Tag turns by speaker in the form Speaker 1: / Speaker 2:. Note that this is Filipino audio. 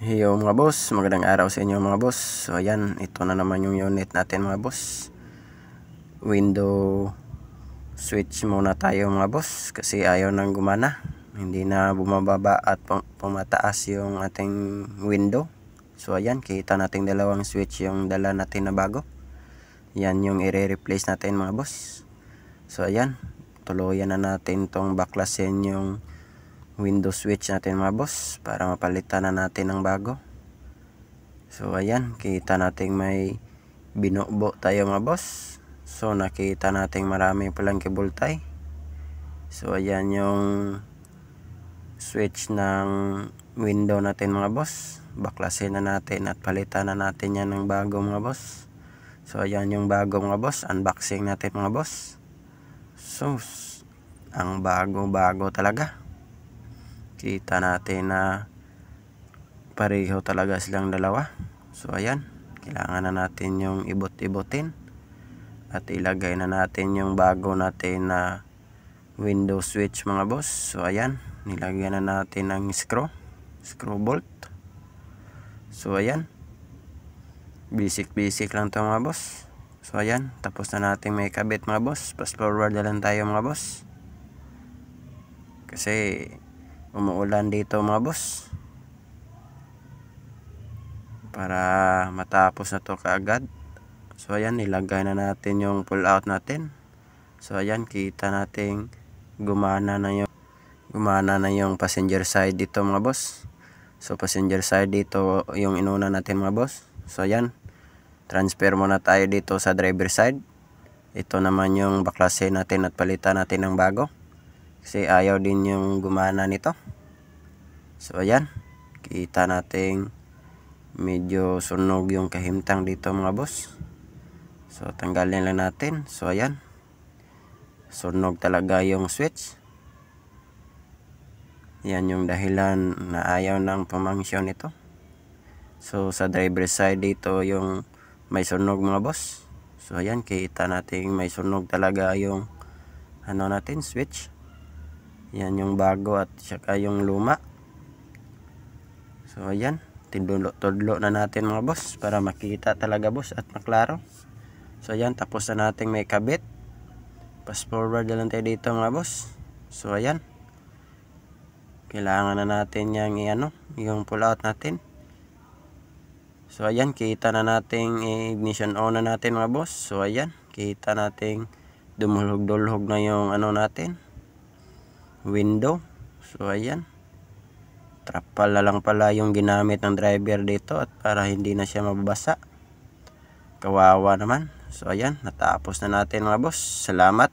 Speaker 1: Yo mga boss, magandang araw sa inyo mga boss. So ayan, ito na naman yung unit natin mga boss. Window switch muna tayo mga boss kasi ayaw nang gumana. Hindi na bumababa at pumataas yung ating window. So ayan, kita natin dalawang switch yung dala natin na bago. Yan yung i-replace natin mga boss. So ayan, tuluyan na natin tong baklasin yung window switch natin mga boss para mapalitan na natin ng bago. So ayan, kita natin may binubo tayo mga boss. So nakita natin marami palang cable tie. So ayan yung switch ng window natin mga boss. Baklasin na natin at palitan na natin yan ng bago mga boss. So ayan yung bago mga boss, unboxing natin mga boss. So ang bago talaga. Kita natin na pareho talaga silang dalawa. So ayan, kailangan na natin yung ibot-ibotin at ilagay na natin yung bago natin na window switch mga boss. So ayan, nilagyan na natin ng screw bolt. So ayan, basic lang to mga boss. So ayan, tapos na natin may kabit mga boss. Fast forward na lang tayo mga boss kasi umuulan dito mga boss, para matapos na to kaagad. So ayan, nilagay na natin yung pull out natin. So ayan, kita natin gumana na yung passenger side dito mga boss. So passenger side dito yung inuna natin mga boss. So ayan, transfer muna tayo dito sa driver side. Ito naman yung baklasin natin at palitan natin ng bago kasi ayaw din yung gumana nito. So ayan, kita natin medyo sunog yung kahimtang dito mga boss. So tanggalin lang natin. So ayan, sunog talaga yung switch. Yan yung dahilan na ayaw ng pumangsyon ito. So sa driver side dito yung may sunog mga boss. So ayan, kita natin may sunog talaga yung natin switch. Yan yung bago at saka yung luma. So ayan, tudlo na natin mga boss para makita talaga boss at maklaro. So ayan, tapos na natin may kabit. Fast forward na lang tayo dito mga boss. So ayan, kailangan na natin yung pull out natin. So ayan, kita na natin ignition on na natin mga boss. So ayan, kita natin dumulhog-dulhog na yung natin window. So ayan, trapal na lang pala yung ginamit ng driver dito at para hindi na siya mababasa. Kawawa naman. So ayan, natapos na natin mga boss. Salamat.